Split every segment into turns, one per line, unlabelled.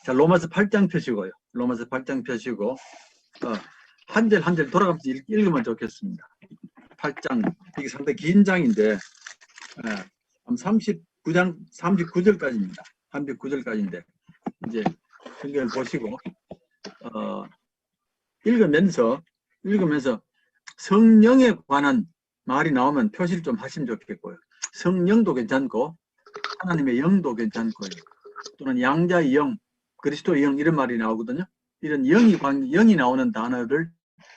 자, 로마서 8장 펴시고요. 로마서 8장 펴시고 한 절 한 절 돌아가면서 읽으면 좋겠습니다. 8장, 이게 상당히 긴 장인데 39장 39절까지입니다. 39절까지인데 이제 성경을 보시고 읽으면서 성령에 관한 말이 나오면 표시를 좀 하시면 좋겠고요. 성령도 괜찮고 하나님의 영도 괜찮고요. 또는 양자의 영, 그리스도의 영 이런 말이 나오거든요. 이런 영이 나오는 단어를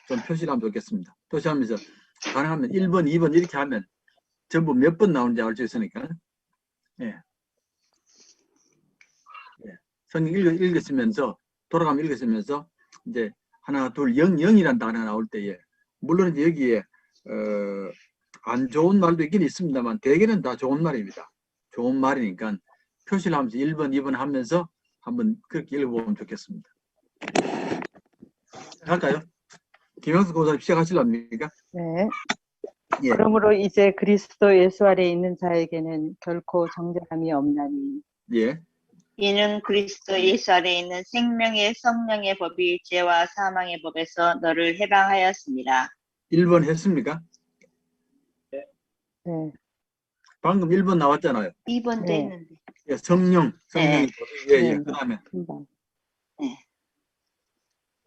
좀 표시를 하면 좋겠습니다. 표시하면서 가능하면 1번, 2번 이렇게 하면 전부 몇 번 나오는지 알 수 있으니까. 예. 성경 읽으시면서 돌아가면 읽으시면서 이제 하나, 둘, 영이란 단어 나올 때에 물론 이제 여기에 안 좋은 말도 있긴 있습니다만 대개는 다 좋은 말입니다. 좋은 말이니까 표시를 하면서 1번, 2번 하면서 한번 그렇게 읽어보면 좋겠습니다. 할까요? 김영수 고사님 시작하실랍니까?
네.
예.
그러므로 이제 그리스도 예수 아래 있는 자에게는 결코 정죄함이 없나니.
예.
이는 그리스도 예수 아래 있는 생명의 성령의 법이 죄와 사망의 법에서 너를 해방하였습니다.
1번 했습니까?
네.
방금 1번 나왔잖아요.
2번도
네.
했는데.
예, 성령의
네.
법이. 예,
네.
그다음에
금방.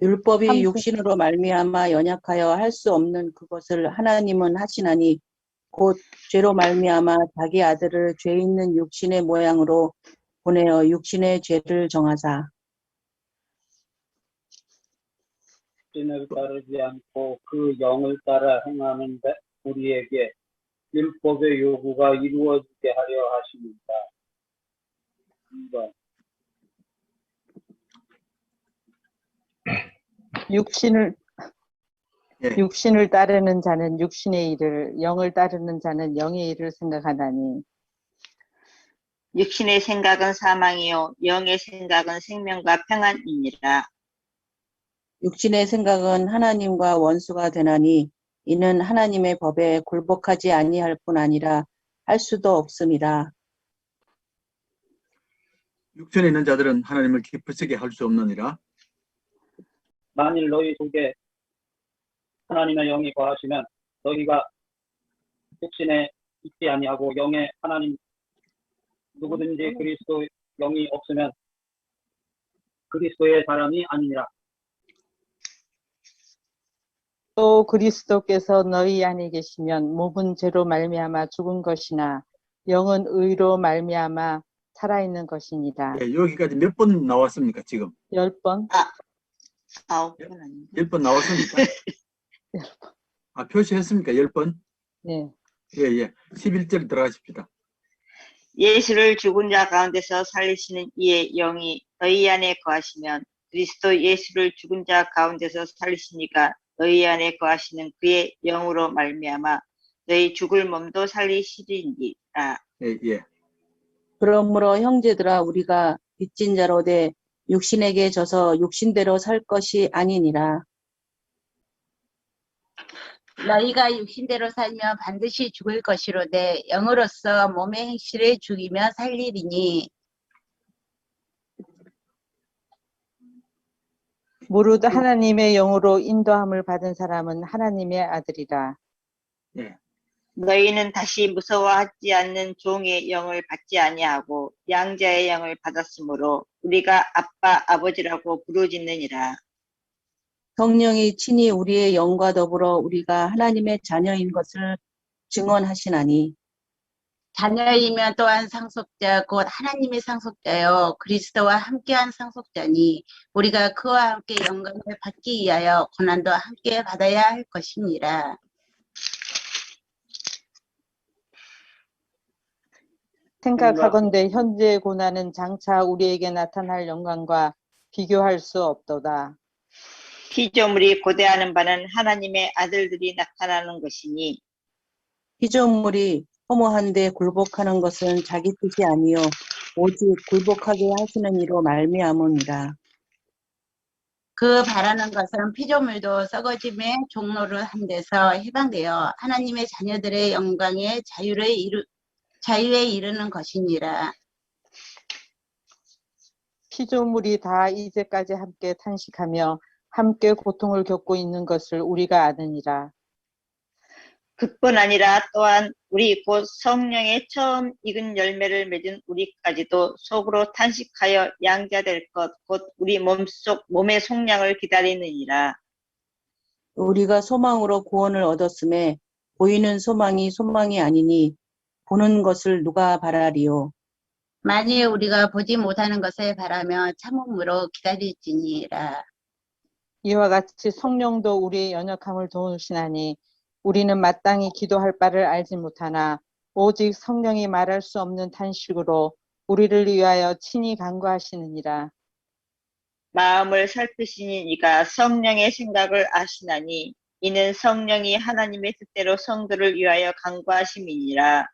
율법이
삼-
육신으로 말미암아 연약하여 할 수 없는 그것을 하나님은 하시나니 곧 죄로 말미암아 자기 아들을 죄 있는 육신의 모양으로 보내어 육신의 죄를 정하사
육신을 따르지 않고 그 영을 따라 행하는데 우리에게 율법의 요구가 이루어지게 하려 하십니다. 2번.
육신을 따르는 자는 육신의 일을, 영을 따르는 자는 영의 일을 생각하나니.
육신의 생각은 사망이요 영의 생각은 생명과 평안이니라.
육신의 생각은 하나님과 원수가 되나니 이는 하나님의 법에 굴복하지 아니할 뿐 아니라 할 수도 없음이라.
육천에 있는 자들은 하나님을 기쁘시게 할 수 없느니라.
만일 너희 속에 하나님의 영이 거하시면 너희가 육신에 있지 아니하고 영의 하나님 누구든지 그리스도 영이 없으면 그리스도의 사람이 아니니라.
또 그리스도께서 너희 안에 계시면 몸은 죄로 말미암아 죽은 것이나 영은 의로 말미암아 살아있는 것이니라.
예, 여기까지 몇 번 나왔습니까, 지금?
10번?
9번 아닌가?
10번 나왔습니까? 아, 표시했습니까? 10번?
네.
예, 예. 11절 들어가십시다.
예수를 죽은 자 가운데서 살리시는 이의 영이 너희 안에 거하시면 그리스도 예수를 죽은 자 가운데서 살리시니까 너희 안에 거하시는 그의 영으로 말미암아 너희 죽을 몸도 살리시리니라.
예, 예.
그러므로 형제들아 우리가 빚진 자로 돼 육신에게 져서 육신대로 살 것이 아니니라.
너희가 육신대로 살면 반드시 죽을 것이로되 영으로서 몸의 행실을 죽이며 살리리니
무릇 하나님의 영으로 인도함을 받은 사람은 하나님의 아들이라.
예.
너희는 다시 무서워하지 않는 종의 영을 받지 아니하고 양자의 영을 받았으므로 우리가 아빠 아버지라고 부르짖느니라.
성령이 친히 우리의 영과 더불어 우리가 하나님의 자녀인 것을 증언하시나니
자녀이면 또한 상속자 곧 하나님의 상속자요 그리스도와 함께한 상속자니 우리가 그와 함께 영광을 받기 위하여 고난도 함께 받아야 할 것이니라.
생각하건대 현재의 고난은 장차 우리에게 나타날 영광과 비교할 수 없도다.
피조물이 고대하는 바는 하나님의 아들들이 나타나는 것이니
피조물이 허무한데 굴복하는 것은 자기 뜻이 아니요 오직 굴복하게 하시는 이로 말미암음이라.
그 바라는 것은 피조물도 썩어짐의 종로를 한 데서 해방되어 하나님의 자녀들의 영광의 자유에 이르는 것이니라.
피조물이 다 이제까지 함께 탄식하며 함께 고통을 겪고 있는 것을 우리가 아느니라.
그뿐 아니라 또한 우리 곧 성령의 처음 익은 열매를 맺은 우리까지도 속으로 탄식하여 양자될 것 곧 우리 몸의 속량을 기다리느니라.
우리가 소망으로 구원을 얻었음에 보이는 소망이 소망이 아니니 보는 것을 누가 바라리요.
만일 우리가 보지 못하는 것을 바라며 참음으로 기다릴지니라.
이와 같이 성령도 우리의 연약함을 도우시나니 우리는 마땅히 기도할 바를 알지 못하나 오직 성령이 말할 수 없는 탄식으로 우리를 위하여 친히 간구하시느니라.
마음을 살피시니 이가 성령의 생각을 아시나니 이는 성령이 하나님의 뜻대로 성도를 위하여 간구하심이니라.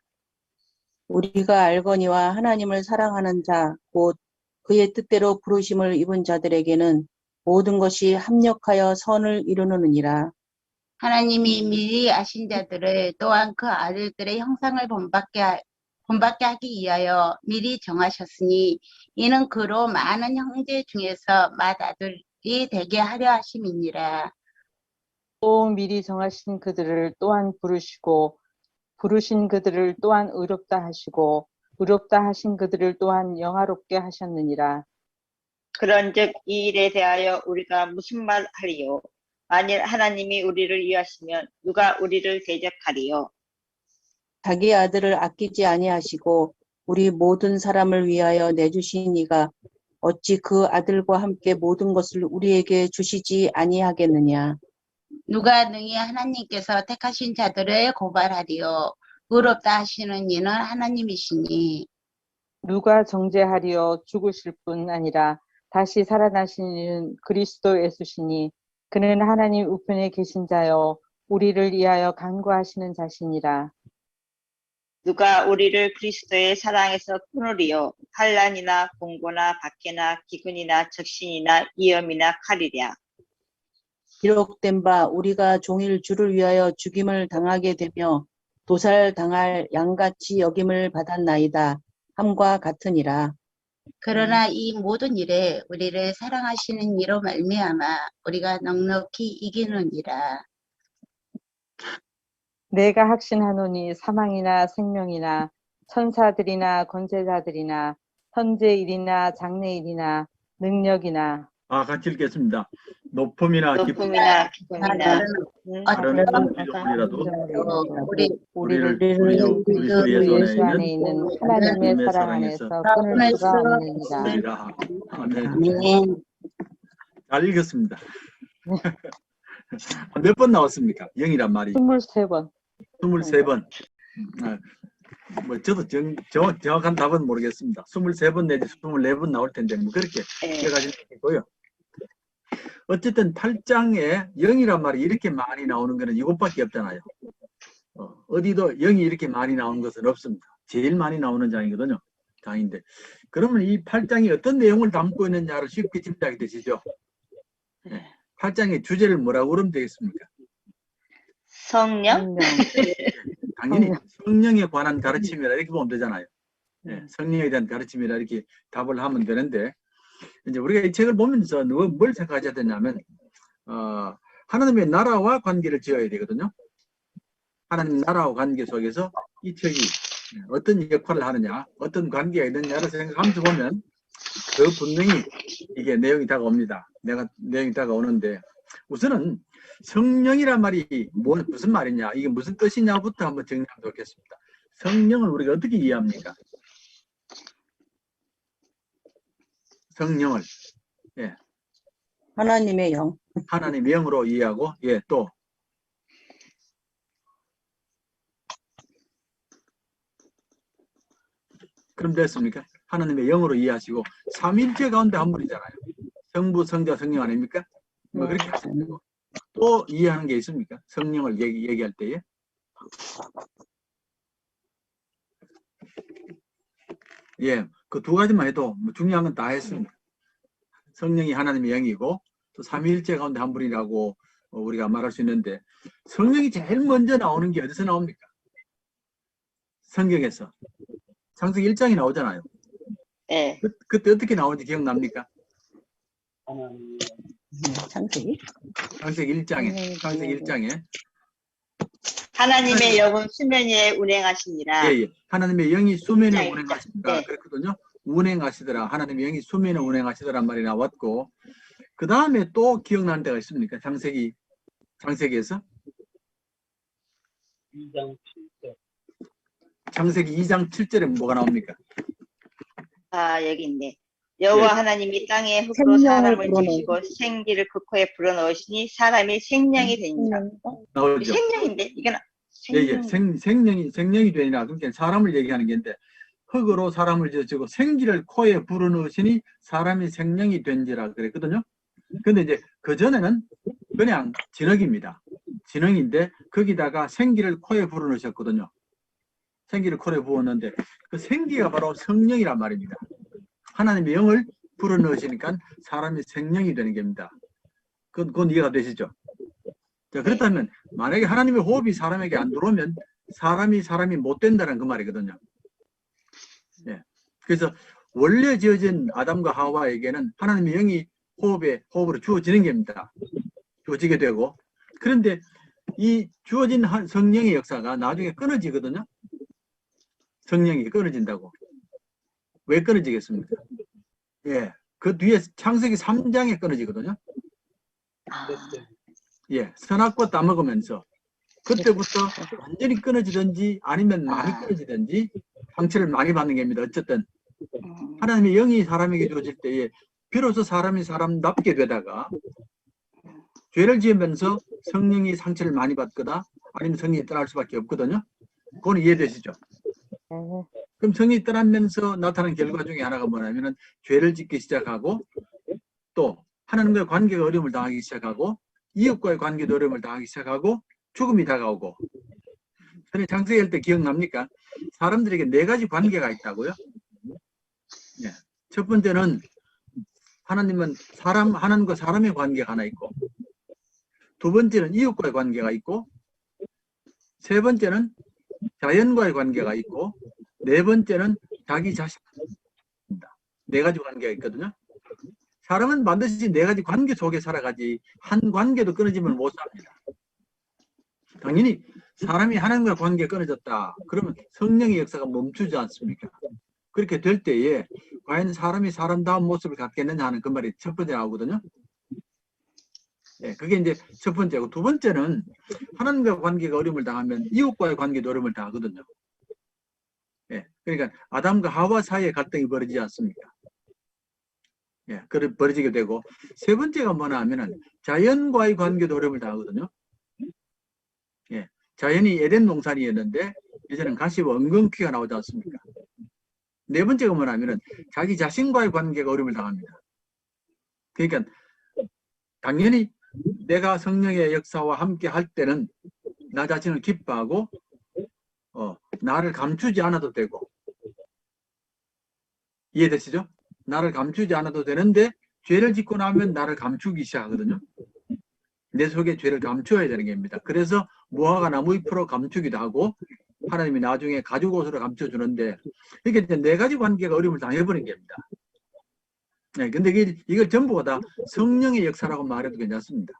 우리가 알거니와 하나님을 사랑하는 자, 곧 그의 뜻대로 부르심을 입은 자들에게는 모든 것이 합력하여 선을 이루느니라.
하나님이 미리 아신 자들을 또한 그 아들들의 형상을 본받게 하기 위하여 미리 정하셨으니 이는 그로 많은 형제 중에서 맏아들이 되게 하려 하심이니라.
또 미리 정하신 그들을 또한 부르시고 부르신 그들을 또한 의롭다 하시고 의롭다 하신 그들을 또한 영화롭게 하셨느니라.
그런즉 이 일에 대하여 우리가 무슨 말 하리요? 만일 하나님이 우리를 위하시면 누가 우리를 대적하리요?
자기 아들을 아끼지 아니하시고 우리 모든 사람을 위하여 내주신 이가 어찌 그 아들과 함께 모든 것을 우리에게 주시지 아니하겠느냐.
누가 능히 하나님께서 택하신 자들을 고발하리요? 의롭다 하시는 이는 하나님이시니
누가 정죄하리요? 죽으실 뿐 아니라 다시 살아나시는 그리스도 예수시니 그는 하나님 우편에 계신 자요 우리를 위하여 간구하시는 자시니라.
누가 우리를 그리스도의 사랑에서 끊으리요? 환난이나 공고나 박해나 기근이나 적신이나 위험이나 칼이랴.
기록된 바 우리가 종일 주를 위하여 죽임을 당하게 되며 도살당할 양같이 여김을 받았나이다 함과 같으니라.
그러나 이 모든 일에 우리를 사랑하시는 이로 말미암아 우리가 넉넉히 이기느니라.
내가 확신하노니 사망이나 생명이나 천사들이나 권세자들이나 현재일이나 장래일이나 능력이나
같이 읽겠습니다. 높음이나 깊음
높음이나 기쁨이나
다른 피조물이라도
우리를
우리 주 그리스도
예수 안에
있는
있는 하나님의 사랑 안에서 끊을 수가 없느니라.
있으리라. 아멘.
아멘.
잘 읽었습니다. 몇 번 나왔습니까? 0이란 말이
23번.
23번. 뭐 저도 정확한 답은 모르겠습니다. 23번 내지 24번 나올 텐데 뭐 그렇게 기억하시면 되고요. 어쨌든 8장에 0이란 말이 이렇게 많이 나오는 것은 이것밖에 없잖아요. 어디도 0이 이렇게 많이 나오는 것은 없습니다. 제일 많이 나오는 장이거든요. 장인데. 그러면 이 8장이 어떤 내용을 담고 있느냐를 쉽게 짐작이 되시죠? 8장의 주제를 뭐라고 그러면 되겠습니까?
성령?
당연히 성령에 관한 가르침이라 이렇게 보면 되잖아요. 성령에 대한 가르침이라 이렇게 답을 하면 되는데 이제 우리가 이 책을 보면서 뭘 생각하셔야 되냐면 하나님의 나라와 관계를 지어야 되거든요. 하나님 나라와 관계 속에서 이 책이 어떤 역할을 하느냐, 어떤 관계가 있느냐를 생각하면서 보면 그 분명히 이게 내용이 다가옵니다. 내용이 다가오는데 우선은 성령이란 말이 무슨 말이냐, 이게 무슨 뜻이냐부터 한번 정리하면 좋겠습니다. 성령을 우리가 어떻게 이해합니까? 성령을
하나님의 영.
하나님의 영으로 이해하고 또 그럼 됐습니까? 하나님의 영으로 이해하시고 삼위일체 가운데 한 분이잖아요. 성부, 성자, 성령 아닙니까? 뭐 그렇게 하시면 되고 또 이해하는 게 있습니까? 성령을 얘기할 때에 그 두 가지만 해도 뭐 중요한 건 다 했습니다. 성령이 하나님의 영이고 또 삼위일체 가운데 한 분이라고 우리가 말할 수 있는데 성령이 제일 먼저 나오는 게 어디서 나옵니까? 성경에서 창세기 1장이 나오잖아요.
예.
그때 어떻게 나오는지 기억납니까?
하나님
창세기?
창세기 1장에. 창세기 1장에.
하나님의 영은 수면 위에 운행하시니라.
예. 하나님의 영이 수면에
일장,
운행하시더라.
네.
그랬거든요. 운행하시더라. 하나님의 영이 수면에 운행하시더란 말이 나왔고, 그 다음에 또 기억나는 데가 있습니까? 창세기에서?
2장 7절.
창세기 2장 7절에 뭐가 나옵니까?
아, 여기 있네. 여호와
예.
하나님이 땅에 흙으로
생명을
사람을
불어넣으시니.
지으시고 생기를 그 코에 불어넣으시니 사람이 생명이 되니라.
나오죠.
생명인데 이건
예.
생명.
생명이 되니라. 그러니까 사람을 얘기하는 게인데, 흙으로 사람을 지어주고 생기를 코에 불어넣으시니 사람이 생명이 된지라 그랬거든요. 근데 이제 그전에는 그냥 진흙입니다. 진흙인데 거기다가 생기를 코에 불어넣으셨거든요. 생기를 코에 부었는데 그 생기가 바로 성령이란 말입니다. 하나님의 영을 불어넣으시니까 사람이 생명이 되는 겁니다. 그건 이해가 되시죠? 자, 그렇다면 만약에 하나님의 호흡이 사람에게 안 들어오면 사람이 못 된다는 그 말이거든요. 예. 그래서 원래 지어진 아담과 하와에게는 하나님의 영이 호흡으로 주어지는 겁니다. 주어지게 되고, 그런데 이 주어진 성령의 역사가 나중에 끊어지거든요. 성령이 끊어진다고. 왜 끊어지겠습니까? 예. 그 뒤에 창세기 3장에 끊어지거든요. 예. 선악과 따먹으면서 그때부터 완전히 끊어지든지 아니면 많이 끊어지든지 상처를 많이 받는 겁니다. 어쨌든 하나님의 영이 사람에게 주어질 때에 비로소 사람이 사람답게 되다가 죄를 지으면서 성령이 상처를 많이 받거나 아니면 성령이 떠날 수밖에 없거든요. 그건 이해되시죠? 그럼 성령이 떠나면서 나타난 결과 중에 하나가 뭐냐면은 죄를 짓기 시작하고 또 하나님과의 관계가 어려움을 당하기 시작하고 이웃과의 관계도 어려움을 당하기 시작하고 죽음이 다가오고. 전에 창세기할 때 기억납니까? 사람들에게 4가지 관계가 있다고요. 예. 첫 번째는 하나님은 하나님과 사람의 관계가 하나 있고, 두 번째는 이웃과의 관계가 있고, 세 번째는 자연과의 관계가 있고, 네 번째는 자기 자신입니다. 4가지 관계가 있거든요. 사람은 반드시 4가지 관계 속에 살아가지 한 관계도 끊어지면 못 삽니다. 당연히 사람이 하나님과 관계가 끊어졌다. 그러면 성령의 역사가 멈추지 않습니까? 그렇게 될 때에 과연 사람이 사람다운 모습을 갖겠느냐 하는 그 말이 첫 번째 나오거든요. 예, 그게 이제 첫 번째고, 두 번째는 하나님과 관계가 어려움을 당하면 이웃과의 관계도 어려움을 당하거든요. 예, 그러니까 아담과 하와 사이에 갈등이 벌어지지 않습니까? 예, 그래 벌어지게 되고, 세 번째가 뭐냐 하면은 자연과의 관계도 어려움을 당하거든요. 예, 자연이 에덴 동산이었는데 이제는 가시와 엉겅퀴가 나오지 않습니까? 네 번째가 뭐냐면은 자기 자신과의 관계가 어려움을 당합니다. 그러니까 당연히 내가 성령의 역사와 함께 할 때는 나 자신을 기뻐하고 나를 감추지 않아도 되고, 이해되시죠? 나를 감추지 않아도 되는데 죄를 짓고 나면 나를 감추기 시작하거든요. 내 속에 죄를 감춰야 되는 겁니다. 그래서 무화과 나무 잎으로 감추기도 하고 하나님이 나중에 가죽옷으로 감춰주는데, 이게 이제 4가지 관계가 어려움을 당해버린 겁니다. 네, 근데 이걸 전부가 다 성령의 역사라고 말해도 괜찮습니다.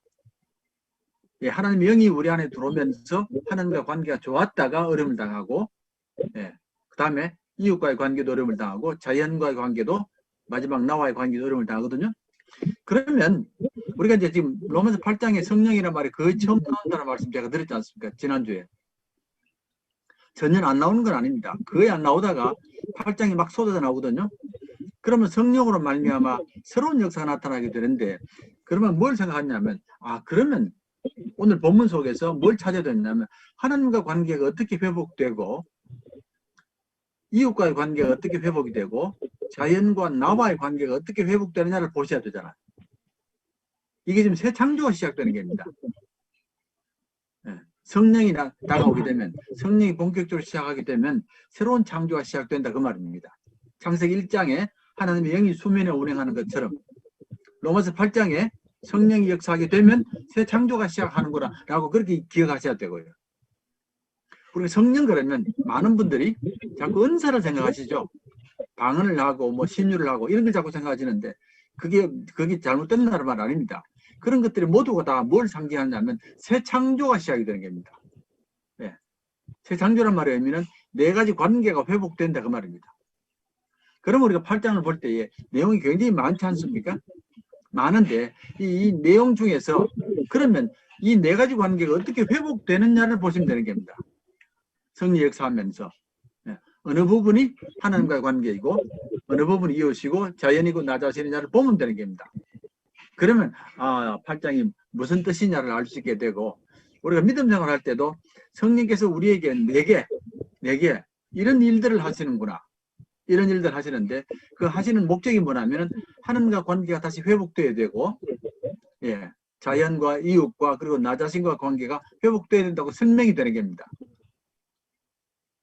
예, 하나님의 영이 우리 안에 들어오면서 하나님과 관계가 좋았다가 어려움을 당하고, 예, 그 다음에 이웃과의 관계도 어려움을 당하고, 자연과의 관계도 마지막 나와의 관계도 어려움을 당하거든요. 그러면 우리가 이제 지금 로마서 8장에 성령이라는 말이 거의 처음 나온다는 말씀 제가 드렸지 않습니까? 지난주에. 전혀 안 나오는 건 아닙니다. 거의 안 나오다가 8장이 막 쏟아져 나오거든요. 그러면 성령으로 말미암아 새로운 역사가 나타나게 되는데, 그러면 뭘 생각하냐면, 그러면 오늘 본문 속에서 뭘 찾아야 되냐면 하나님과 관계가 어떻게 회복되고 이웃과의 관계가 어떻게 회복이 되고 자연과 나와의 관계가 어떻게 회복되느냐를 보셔야 되잖아요. 이게 지금 새 창조가 시작되는 겁니다. 성령이 다가오게 되면, 성령이 본격적으로 시작하게 되면 새로운 창조가 시작된다 그 말입니다. 창세기 1장에 하나님의 영이 수면에 운행하는 것처럼 로마서 8장에 성령이 역사하게 되면 새 창조가 시작하는 거라고 그렇게 기억하셔야 되고요. 그리고 성령 그러면 많은 분들이 자꾸 은사를 생각하시죠. 방언을 하고 뭐 신유를 하고 이런 걸 자꾸 생각하시는데 그게 잘못된 말 아닙니다. 그런 것들이 모두가 다 뭘 상징하냐면 새 창조가 시작이 되는 겁니다. 네. 새 창조란 말의 의미는 네 가지 관계가 회복된다 그 말입니다. 그러면 우리가 8장을 볼 때에 내용이 굉장히 많지 않습니까? 많은데 이 내용 중에서 그러면 이 네 가지 관계가 어떻게 회복되느냐를 보시면 되는 겁니다. 성령 역사하면서 어느 부분이 하나님과의 관계이고 어느 부분이 이웃이고 자연이고 나 자신이냐를 보면 되는 겁니다. 그러면 8장이 무슨 뜻이냐를 알 수 있게 되고 우리가 믿음 생활할 때도 성령께서 우리에게 네 개 이런 일들을 하시는구나. 이런 일들 하시는데 그 하시는 목적이 뭐냐면 하나님과 관계가 다시 회복돼야 되고 자연과 이웃과 그리고 나 자신과 관계가 회복돼야 된다고 설명이 되는 겁니다.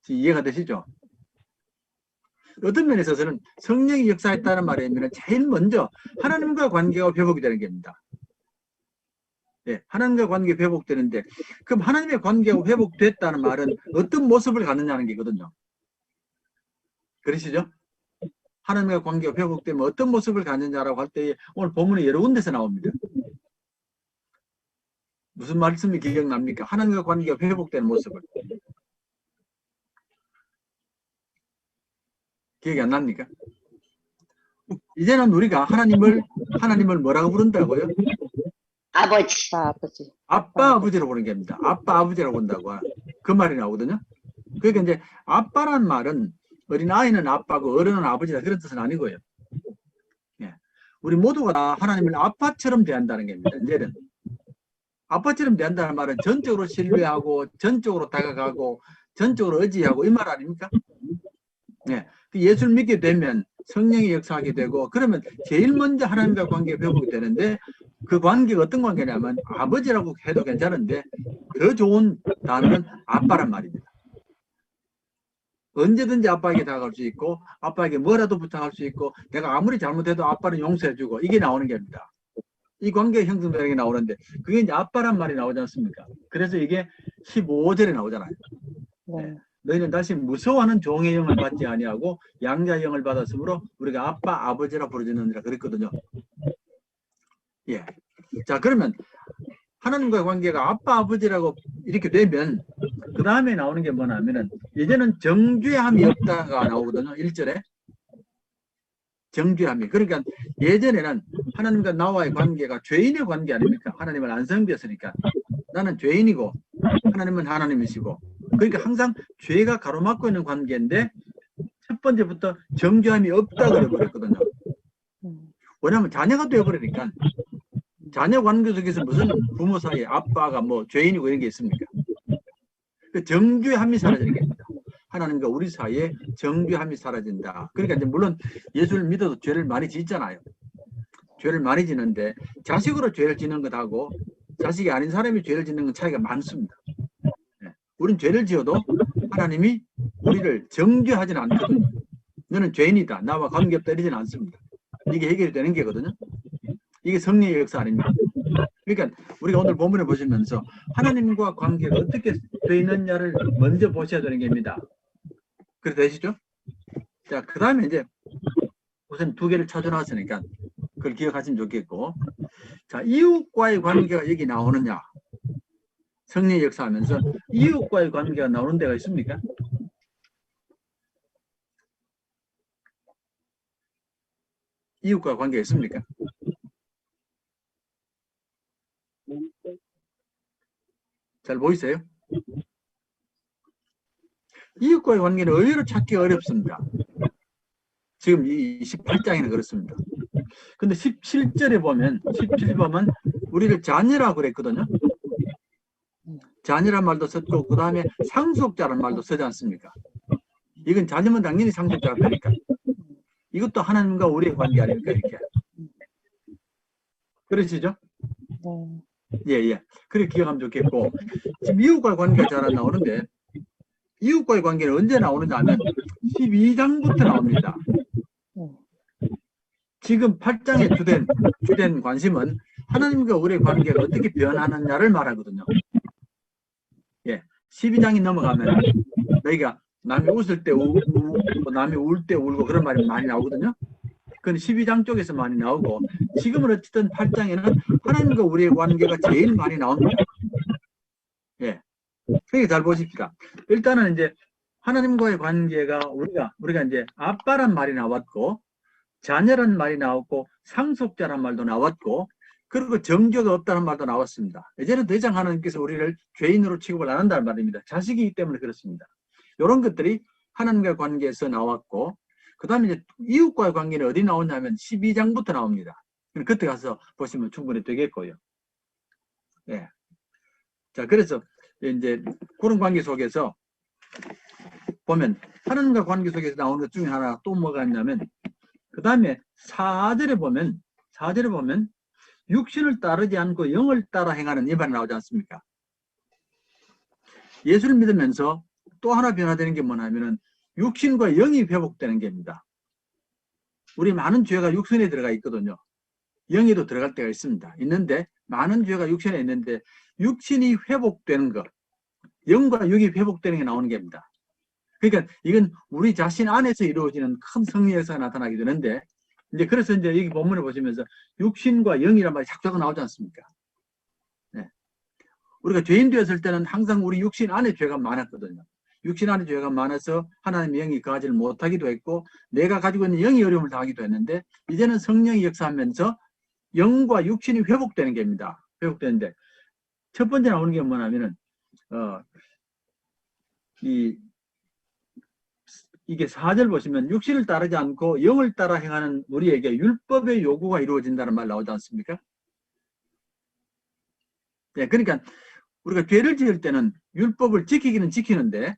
이해가 되시죠? 어떤 면에 있어서는 성령이 역사했다는 말에 의미는 제일 먼저 하나님과 관계가 회복이 되는 겁니다. 하나님과 관계가 회복되는데 그럼 하나님의 관계가 회복됐다는 말은 어떤 모습을 갖느냐는 게거든요. 그러시죠? 하나님과 관계가 회복되면 어떤 모습을 갖느냐라고 할 때 오늘 본문에 여러 군데서 나옵니다. 무슨 말씀이 기억납니까? 하나님과 관계가 회복되는 모습을. 기억이 안 납니까? 이제는 우리가 하나님을 뭐라고 부른다고요?
아버지.
아버지.
아빠 아버지로 부르는 겁니다. 아빠 아버지라고 본다고 그 말이 나오거든요. 그러니까 이제 아빠란 말은 어린 아이는 아빠고 어른은 아버지다 그런 뜻은 아니고요. 우리 모두가 다 하나님을 아빠처럼 대한다는 겁니다. 이제는 아빠처럼 대한다는 말은 전적으로 신뢰하고 전적으로 다가가고 전적으로 의지하고 이 말 아닙니까? 예수를 믿게 되면 성령이 역사하게 되고 그러면 제일 먼저 하나님과 관계가 회복이 되는데 그 관계가 어떤 관계냐면 아버지라고 해도 괜찮은데 더 좋은 단어는 아빠란 말입니다. 언제든지 아빠에게 다가갈 수 있고 아빠에게 뭐라도 부탁할 수 있고 내가 아무리 잘못해도 아빠는 용서해주고 이게 나오는 겁니다. 이 관계가 형성되는 게 나오는데 그게 이제 아빠란 말이 나오지 않습니까? 그래서 이게 15절에 나오잖아요. 너희는 다시 무서워하는 종의 영을 받지 아니하고 양자의 영을 받았으므로 우리가 아빠 아버지라 부르짖느니라 그랬거든요. 자 그러면 하나님과의 관계가 아빠 아버지라고 이렇게 되면 그 다음에 나오는 게 뭐냐면은 이제는 정죄함이 없다가 나오거든요. 1절에 정죄함이. 그러니까 예전에는 하나님과 나와의 관계가 죄인의 관계 아닙니까? 하나님을 안 섬겼으니까 나는 죄인이고 하나님은 하나님이시고 그러니까 항상 죄가 가로막고 있는 관계인데 첫 번째부터 정죄함이 없다고 그래버렸거든요. 왜냐하면 자녀가 되어버리니까 자녀 관계 속에서 무슨 부모 사이에 아빠가 뭐 죄인이고 이런 게 있습니까? 그 정죄함이 사라지는 겁니다. 하나님과 우리 사이에 정죄함이 사라진다. 그러니까 이제 물론 예수를 믿어도 죄를 많이 짓잖아요. 죄를 많이 짓는데 자식으로 죄를 짓는 것하고 자식이 아닌 사람이 죄를 짓는 건 차이가 많습니다. 우린 죄를 지어도 하나님이 우리를 정죄하지는 않거든요. 너는 죄인이다. 나와 관계없다 이러지는 않습니다. 이게 해결이 되는 게거든요. 이게 성령의 역사 아닙니까? 그러니까 우리가 오늘 본문을 보시면서 하나님과 관계가 어떻게 되어 있느냐를 먼저 보셔야 되는 겁니다. 그래 되시죠? 자, 그 다음에 이제 우선 두 개를 찾아놨으니까 그걸 기억하시면 좋겠고, 자, 이웃과의 관계가 여기 나오느냐? 성령의 역사하면서 이웃과의 관계가 나오는 데가 있습니까? 이웃과 관계가 있습니까? 잘 보이세요? 이웃과의 관계는 의외로 찾기 어렵습니다. 지금 이 18장에는 그렇습니다. 근데 17절에 보면, 17절 보면 우리를 자녀라고 그랬거든요. 자녀란 말도 썼고, 그 다음에 상속자란 말도 쓰지 않습니까? 이건 자녀면 당연히 상속자가 되니까. 이것도 하나님과 우리의 관계 아닙니까? 이렇게. 그러시죠? 예. 그렇게 기억하면 좋겠고, 지금 이웃과의 관계가 잘 안 나오는데, 이웃과의 관계는 언제 나오느냐 하면 12장부터 나옵니다. 지금 8장의 주된 관심은 하나님과 우리의 관계가 어떻게 변하느냐를 말하거든요. 예, 12장이 넘어가면 너희가 남이 웃을 때 웃고 남이 울 때 울고 그런 말이 많이 나오거든요. 그건 12장 쪽에서 많이 나오고 지금은 어쨌든 8장에는 하나님과 우리의 관계가 제일 많이 나옵니다. 예. 그게 잘 보십시다. 일단은 이제 하나님과의 관계가 우리가 이제 아빠란 말이 나왔고 자녀란 말이 나왔고 상속자란 말도 나왔고 그리고 정죄가 없다는 말도 나왔습니다. 이제는 더 이상 하나님께서 우리를 죄인으로 취급을 안 한다는 말입니다. 자식이기 때문에 그렇습니다. 이런 것들이 하나님과의 관계에서 나왔고 그 다음에 이제 이웃과의 관계는 어디 나오냐면 12장부터 나옵니다. 그때 가서 보시면 충분히 되겠고요. 예. 자, 그래서 이제 그런 관계 속에서 보면 하나님과 관계 속에서 나오는 것 중에 하나 또 뭐가 있냐면 그 다음에 4절에 보면 육신을 따르지 않고 영을 따라 행하는 이 말이 나오지 않습니까? 예수를 믿으면서 또 하나 변화되는 게 뭐냐면은 육신과 영이 회복되는 게입니다. 우리 많은 죄가 육신에 들어가 있거든요. 영에도 들어갈 때가 있습니다. 있는데 많은 죄가 육신에 있는데 육신이 회복되는 것, 영과 육이 회복되는 게 나오는 겁니다. 그러니까 이건 우리 자신 안에서 이루어지는 큰 성리에서 나타나게 되는데 이제 그래서 이제 여기 본문을 보시면서 육신과 영이란 말이 자꾸 나오지 않습니까? 네. 우리가 죄인 되었을 때는 항상 우리 육신 안에 죄가 많았거든요. 육신 안에 죄가 많아서 하나님의 영이 거하지를 못하기도 했고 내가 가지고 있는 영이 어려움을 당하기도 했는데 이제는 성령이 역사하면서 영과 육신이 회복되는 겁니다. 회복되는데 첫 번째 나오는 게 뭐냐면은 이게 4절 보시면 육신을 따르지 않고 영을 따라 행하는 우리에게 율법의 요구가 이루어진다는 말 나오지 않습니까? 네, 그러니까 우리가 죄를 지을 때는 율법을 지키기는 지키는데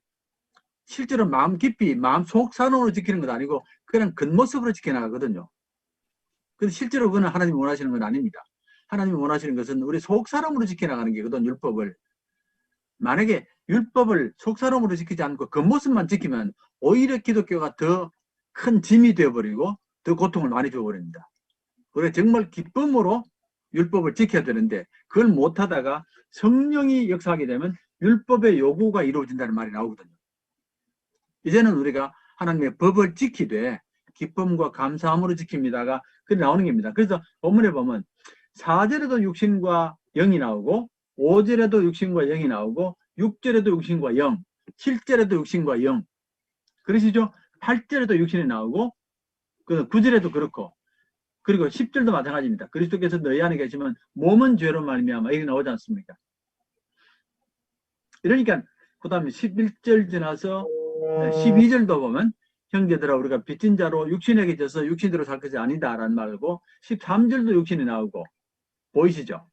실제로 마음 깊이 마음 속 산으로 지키는 건 아니고 그냥 겉모습으로 지켜나가거든요. 근데 실제로 그건 하나님이 원하시는 건 아닙니다. 하나님이 원하시는 것은 우리 속 사람으로 지켜나가는 게거든. 율법을 만약에 율법을 속 사람으로 지키지 않고 겉모습만 지키면 오히려 기독교가 더 큰 짐이 되어버리고 더 고통을 많이 줘버립니다. 그래서 정말 기쁨으로 율법을 지켜야 되는데 그걸 못하다가 성령이 역사하게 되면 율법의 요구가 이루어진다는 말이 나오거든요. 이제는 우리가 하나님의 법을 지키되 기쁨과 감사함으로 지킵니다가 그게 나오는 겁니다. 그래서 본문에 보면 4절에도 육신과 영이 나오고 5절에도 육신과 영이 나오고 6절에도 육신과 영, 7절에도 육신과 영, 그러시죠? 8절에도 육신이 나오고 9절에도 그렇고 그리고 10절도 마찬가지입니다. 그리스도께서 너희 안에 계시면 몸은 죄로 말미암아 이렇게 나오지 않습니까? 이러니까 그 다음에 11절 지나서 12절도 보면 형제들아 우리가 빚진 자로 육신에게 져서 육신대로 살 것이 아니다라는 말이고 13절도 육신이 나오고 보이시죠?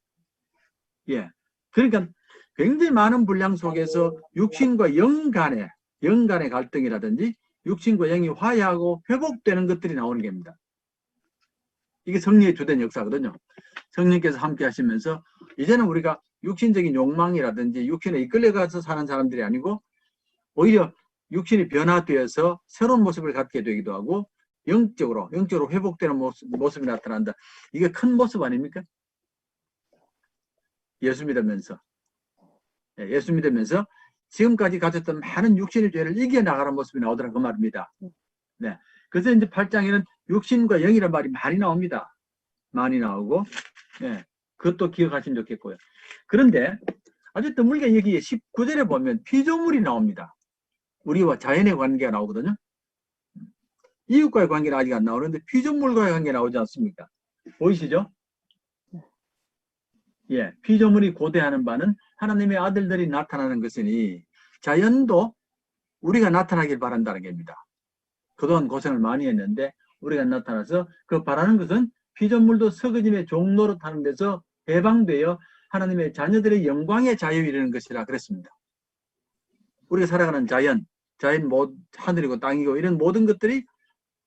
예. 그러니까 굉장히 많은 분량 속에서 육신과 영 간의 갈등이라든지 육신과 영이 화해하고 회복되는 것들이 나오는 겁니다. 이게 성령의 주된 역사거든요. 성령께서 함께 하시면서 이제는 우리가 육신적인 욕망이라든지 육신에 이끌려가서 사는 사람들이 아니고 오히려 육신이 변화되어서 새로운 모습을 갖게 되기도 하고 영적으로 회복되는 모습이 나타난다. 이게 큰 모습 아닙니까? 예수 믿으면서 지금까지 가졌던 많은 육신의 죄를 이겨나가는 모습이 나오더라 그 말입니다. 네. 그래서 이제 8장에는 육신과 영이라는 말이 많이 나옵니다. 많이 나오고 네. 그것도 기억하시면 좋겠고요. 그런데 아주 드물게 여기 19절에 보면 피조물이 나옵니다. 우리와 자연의 관계가 나오거든요. 이웃과의 관계는 아직 안 나오는데 피조물과의 관계가 나오지 않습니까? 보이시죠? 예, 피조물이 고대하는 바는 하나님의 아들들이 나타나는 것이니 자연도 우리가 나타나길 바란다는 겁니다. 그동안 고생을 많이 했는데 우리가 나타나서 그 바라는 것은 피조물도 썩어짐의 종로로 타는 데서 해방되어 하나님의 자녀들의 영광의 자유에 이르는 것이라 그랬습니다. 우리가 살아가는 자연 하늘이고 땅이고 이런 모든 것들이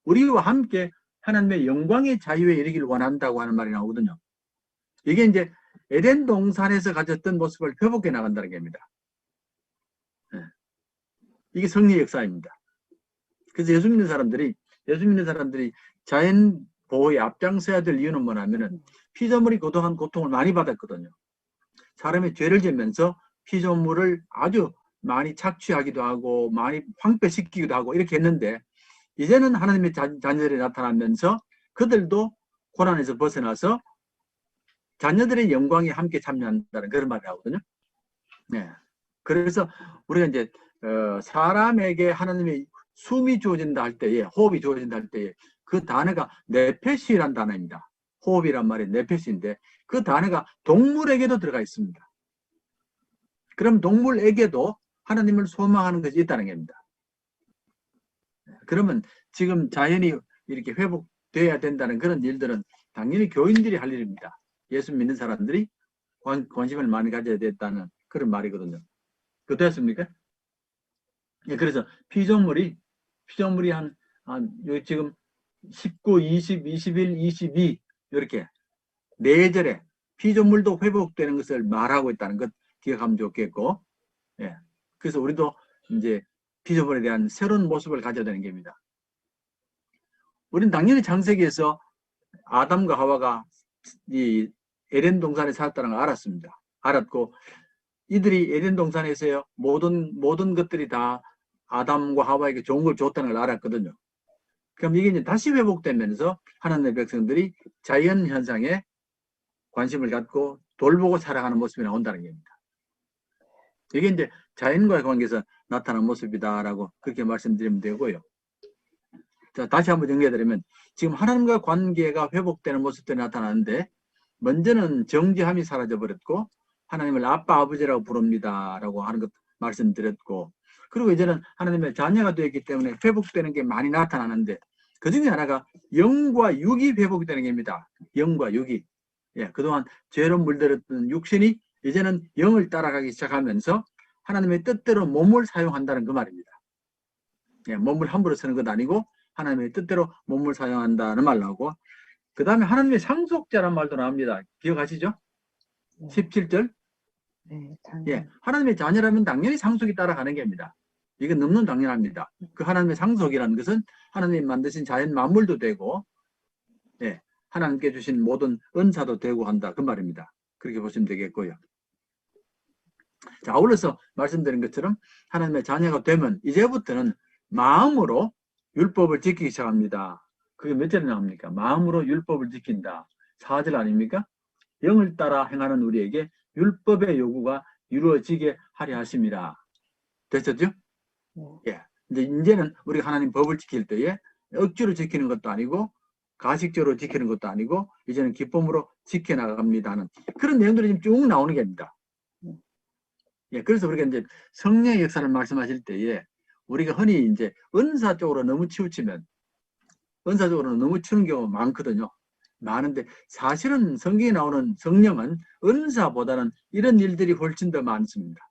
우리와 함께 하나님의 영광의 자유에 이르기를 원한다고 하는 말이 나오거든요. 이게 이제 에덴 동산에서 가졌던 모습을 회복해 나간다는 겁니다. 이게 성리의 역사입니다. 그래서 예수 믿는 사람들이 자연 보호에 앞장서야 될 이유는 뭐냐면은 피조물이 그동안 고통을 많이 받았거든요. 사람이 죄를 지면서 피조물을 아주 많이 착취하기도 하고 많이 황폐시키기도 하고 이렇게 했는데 이제는 하나님의 자녀들이 나타나면서 그들도 고난에서 벗어나서 자녀들의 영광에 함께 참여한다는 그런 말을 하거든요. 네. 그래서 우리가 이제 사람에게 하나님의 숨이 주어진다 할 때에, 호흡이 주어진다 할 때에 그 단어가 네페시라는 단어입니다. 호흡이란 말이 네페시인데 그 단어가 동물에게도 들어가 있습니다. 그럼 동물에게도 하나님을 소망하는 것이 있다는 겁니다. 그러면 지금 자연이 이렇게 회복돼야 된다는 그런 일들은 당연히 교인들이 할 일입니다. 예수 믿는 사람들이 관심을 많이 가져야 됐다는 그런 말이거든요. 그 됐습니까? 예, 그래서 피조물이 지금 19, 20, 21, 22 이렇게 4절에 피조물도 회복되는 것을 말하고 있다는 것 기억하면 좋겠고, 예. 그래서 우리도 이제 피조물에 대한 새로운 모습을 가져야 되는 겁니다. 우리는 당연히 창세기에서 아담과 하와가 이 에덴 동산에 살았다는 걸 알았습니다. 알았고 이들이 에덴 동산에서요 모든 것들이 다 아담과 하와에게 좋은 걸 줬다는 걸 알았거든요. 그럼 이게 이제 다시 회복되면서 하나님의 백성들이 자연 현상에 관심을 갖고 돌보고 살아가는 모습이 나온다는 겁니다. 이게 이제 자연과의 관계에서 나타난 모습이다라고 그렇게 말씀드리면 되고요. 자, 다시 한번 정리해드리면 지금 하나님과 관계가 회복되는 모습들이 나타나는데 먼저는 정죄함이 사라져버렸고 하나님을 아빠 아버지라고 부릅니다 라고 하는 것 말씀드렸고 그리고 이제는 하나님의 자녀가 되었기 때문에 회복되는 게 많이 나타나는데 그 중에 하나가 영과 육이 회복이 되는 겁니다. 영과 육이. 예, 그동안 죄로 물들었던 육신이 이제는 영을 따라가기 시작하면서 하나님의 뜻대로 몸을 사용한다는 그 말입니다. 예, 몸을 함부로 쓰는 것 아니고 하나님의 뜻대로 몸을 사용한다는 말 나오고 그 다음에 하나님의 상속자란 말도 나옵니다. 기억하시죠? 17절.
네,
예, 하나님의 자녀라면 당연히 상속이 따라가는 겁니다. 이건 너무나 당연합니다. 그 하나님의 상속이라는 것은 하나님이 만드신 자연 만물도 되고 예, 하나님께 주신 모든 은사도 되고 한다 그 말입니다. 그렇게 보시면 되겠고요. 자, 아울러서 말씀드린 것처럼 하나님의 자녀가 되면 이제부터는 마음으로 율법을 지키기 시작합니다. 그게 몇 절에 나옵니까? 마음으로 율법을 지킨다. 4절 아닙니까? 영을 따라 행하는 우리에게 율법의 요구가 이루어지게 하려 하심이라. 됐었죠? 예. 이제는 우리가 하나님 법을 지킬 때에 억지로 지키는 것도 아니고 가식적으로 지키는 것도 아니고 이제는 기쁨으로 지켜나갑니다 하는 그런 내용들이 지금 쭉 나오는 겁니다. 예, 그래서 우리가 이제 성령의 역사를 말씀하실 때에 우리가 흔히 이제 은사 쪽으로 너무 치우치면 은사 쪽으로 너무 치우는 경우가 많거든요. 많은데 사실은 성경에 나오는 성령은 은사보다는 이런 일들이 훨씬 더 많습니다.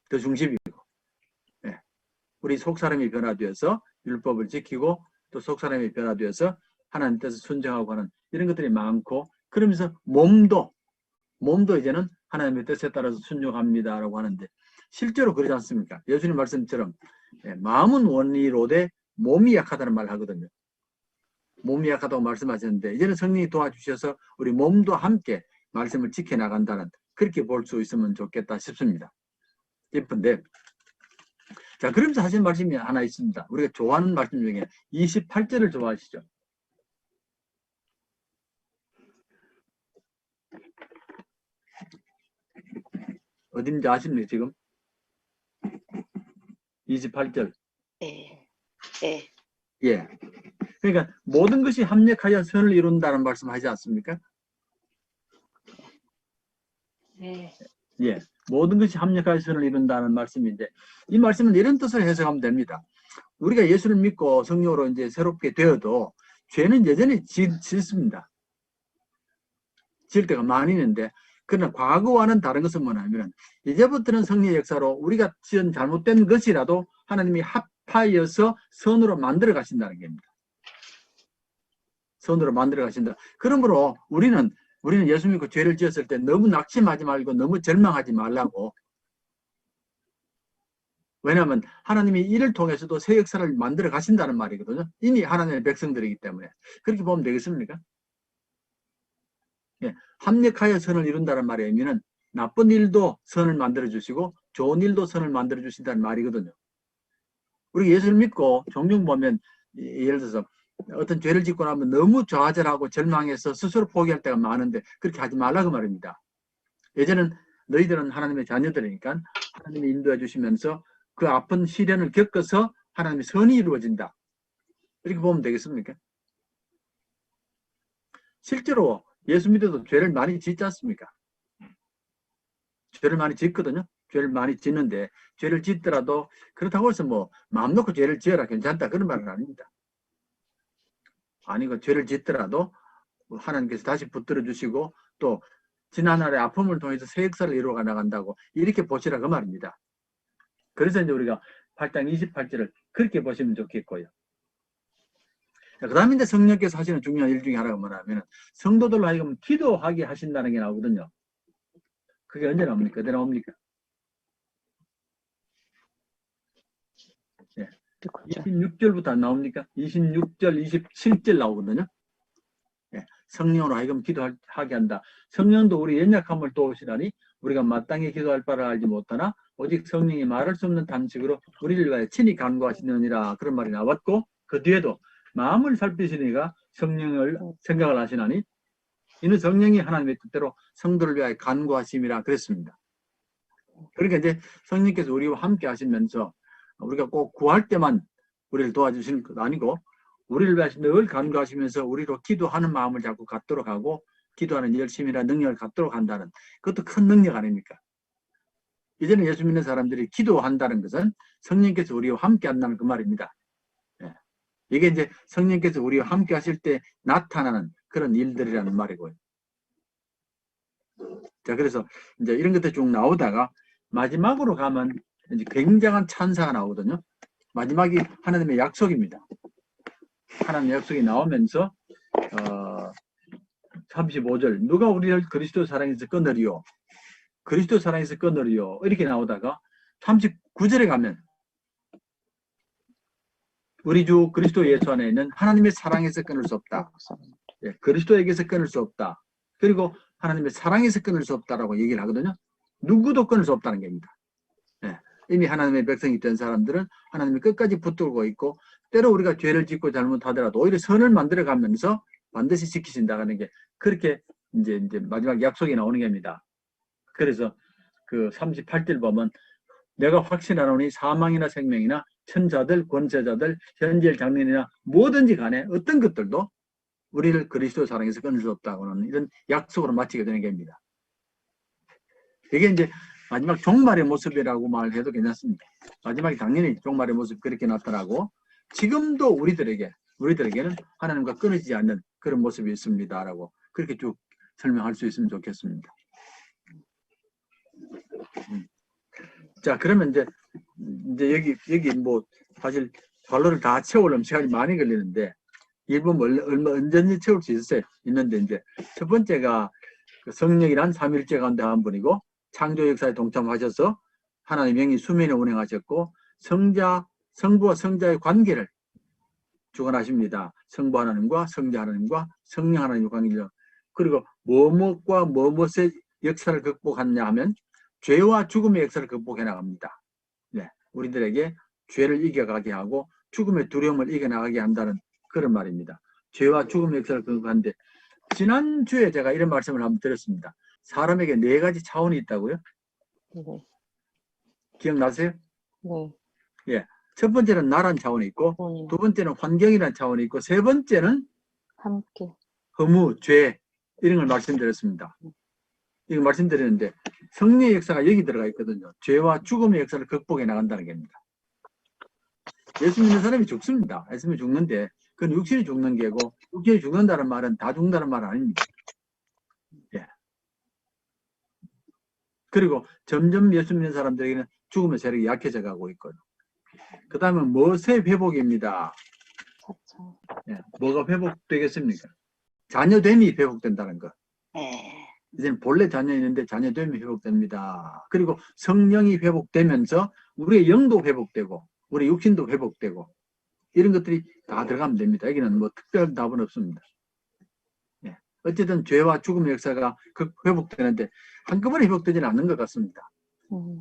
더 중심이고 예. 우리 속사람이 변화되어서 율법을 지키고 또 속사람이 변화되어서 하나님 뜻을 순종하고 하는 이런 것들이 많고 그러면서 몸도 이제는 하나님의 뜻에 따라서 순종합니다라고 하는데 실제로 그러지 않습니까? 예수님 말씀처럼 마음은 원리로되 몸이 약하다는 말을 하거든요. 몸이 약하다고 말씀하셨는데 이제는 성령이 도와주셔서 우리 몸도 함께 말씀을 지켜나간다는 그렇게 볼 수 있으면 좋겠다 싶습니다. 예쁜데 자 그러면서 하신 말씀이 하나 있습니다. 우리가 좋아하는 말씀 중에 28절을 좋아하시죠? 어딘지 아십니까 지금? 28절.
네. 네.
예. 그러니까 모든 것이 합력하여 선을 이룬다는 말씀 하지 않습니까?
네.
예. 모든 것이 합력하여 선을 이룬다는 말씀인데 이 말씀은 이런 뜻을 해석하면 됩니다. 우리가 예수를 믿고 성령으로 이제 새롭게 되어도 죄는 여전히 짓습니다. 지을 때가 많이 있는데 그러나 과거와는 다른 것은 뭐냐면 이제부터는 성령의 역사로 우리가 지은 잘못된 것이라도 하나님이 합하여서 선으로 만들어 가신다는 겁니다. 선으로 만들어 가신다. 그러므로 우리는 예수 믿고 죄를 지었을 때 너무 낙심하지 말고 너무 절망하지 말라고. 왜냐하면 하나님이 이를 통해서도 새 역사를 만들어 가신다는 말이거든요. 이미 하나님의 백성들이기 때문에. 그렇게 보면 되겠습니까? 예, 합력하여 선을 이룬다는 말의 의미는 나쁜 일도 선을 만들어 주시고 좋은 일도 선을 만들어 주신다는 말이거든요. 우리 예수를 믿고 종종 보면 예를 들어서 어떤 죄를 짓고 나면 너무 좌절하고 절망해서 스스로 포기할 때가 많은데 그렇게 하지 말라고 말입니다. 예전엔 너희들은 하나님의 자녀들이니까 하나님이 인도해 주시면서 그 아픈 시련을 겪어서 하나님의 선이 이루어진다. 이렇게 보면 되겠습니까? 실제로 예수 믿어도 죄를 많이 짓지 않습니까? 죄를 많이 짓거든요. 죄를 많이 짓는데 죄를 짓더라도 그렇다고 해서 뭐 마음 놓고 죄를 지어라 괜찮다 그런 말은 아닙니다. 아니고 죄를 짓더라도 하나님께서 다시 붙들어 주시고 또 지난날의 아픔을 통해서 새 역사를 이루어 나간다고 이렇게 보시라 그 말입니다. 그래서 이제 우리가 8장 28절을 그렇게 보시면 좋겠고요. 그 다음에 이제 성령께서 하시는 중요한 일 중에 하나가 뭐냐면 성도들로 하여금 기도하게 하신다는 게 나오거든요. 그게 언제 나옵니까? 어디 나옵니까? 네. 26절부터 안 나옵니까? 26절, 27절 나오거든요. 네. 성령으로 하여금 기도하게 한다. 성령도 우리 연약함을 도우시라니 우리가 마땅히 기도할 바를 알지 못하나 오직 성령이 말할 수 없는 탄식으로 우리를 위하여 친히 간구하시느니라 그런 말이 나왔고 그 뒤에도 마음을 살피시니가 성령을 생각을 하시나니 이는 성령이 하나님의 뜻대로 성도를 위하여 간구하심이라 그랬습니다. 그러니까 이제 성령께서 우리와 함께 하시면서 우리가 꼭 구할 때만 우리를 도와주시는 것 아니고 우리를 위하여 늘 간구하시면서 우리로 기도하는 마음을 자꾸 갖도록 하고 기도하는 열심이나 능력을 갖도록 한다는 그것도 큰 능력 아닙니까? 이제는 예수 믿는 사람들이 기도한다는 것은 성령께서 우리와 함께 한다는 그 말입니다. 예. 이게 이제 성령께서 우리와 함께 하실 때 나타나는 그런 일들이라는 말이고요. 자, 그래서 이제 이런 것들 쭉 나오다가 마지막으로 가면 이제 굉장한 찬사가 나오거든요. 마지막이 하나님의 약속입니다. 하나님의 약속이 나오면서 35절 누가 우리를 그리스도 사랑에서 끊으리요? 그리스도 사랑에서 끊으리요? 이렇게 나오다가 39절에 가면 우리 주 그리스도 예수 안에 있는 하나님의 사랑에서 끊을 수 없다. 예, 그리스도에게서 끊을 수 없다. 그리고 하나님의 사랑에서 끊을 수 없다라고 얘기를 하거든요. 누구도 끊을 수 없다는 겁니다. 예, 이미 하나님의 백성이 된 사람들은 하나님이 끝까지 붙들고 있고 때로 우리가 죄를 짓고 잘못하더라도 오히려 선을 만들어 가면서 반드시 지키신다는 게 그렇게 이제 마지막 약속이 나오는 겁니다. 그래서 그 38절 보면 내가 확신하노니 사망이나 생명이나 천자들, 권세자들, 현재 장년이나 뭐든지 간에 어떤 것들도 우리를 그리스도 사랑에서 끊을 수 없다고는 이런 약속으로 마치게 되는 겁니다. 이게 이제 마지막 종말의 모습이라고 말해도 괜찮습니다. 마지막에 당연히 종말의 모습 그렇게 나타나고 지금도 우리들에게는 하나님과 끊어지지 않는 그런 모습이 있습니다라고 그렇게 쭉 설명할 수 있으면 좋겠습니다. 자, 그러면 이제 여기 뭐 사실 발로를 다 채우려면 시간이 많이 걸리는데 일본 얼마 언제든지 채울 수 있는데 이제 첫 번째가 그 성령이란 삼일째 가운데 한 분이고 창조 역사에 동참하셔서 하나님의 영이 수면에 운행하셨고 성부와 성자의 관계를 주관하십니다. 성부 하나님과 성자 하나님과 성령 하나님의 관계죠. 그리고 무엇과 무엇의 역사를 극복하느냐 하면 죄와 죽음의 역사를 극복해 나갑니다. 네, 우리들에게 죄를 이겨가게 하고 죽음의 두려움을 이겨나가게 한다는 그런 말입니다. 죄와 죽음의 역사를 극복하는데 지난주에 제가 이런 말씀을 한번 드렸습니다. 사람에게 4가지 차원이 있다고요?
네.
기억나세요?
네.
예. 첫 번째는 나란 차원이 있고 두 번째는 환경이라는 차원이 있고 세 번째는
함께
허무, 죄 이런 걸 말씀드렸습니다. 이거 말씀드렸는데 성령의 역사가 여기 들어가 있거든요. 죄와 죽음의 역사를 극복해 나간다는 겁니다. 예수 믿는 사람이 죽습니다. 예수 믿으면 죽는데 그건 육신이 죽는 게고 육신이 죽는다는 말은 다 죽는다는 말은 아닙니다. 예. 그리고 점점 예수 믿는 사람들에게는 죽음의 세력이 약해져 가고 있고요. 그 다음에 무엇의 회복입니다. 예. 뭐가 회복되겠습니까? 자녀됨이 회복된다는 것. 이제는 본래 자녀 있는데 자녀됨이 회복됩니다. 그리고 성령이 회복되면서 우리의 영도 회복되고 우리 육신도 회복되고 이런 것들이 다 들어가면 됩니다. 여기는 뭐 특별한 답은 없습니다. 예. 어쨌든 죄와 죽음의 역사가 회복되는데 한꺼번에 회복되지는 않는 것 같습니다.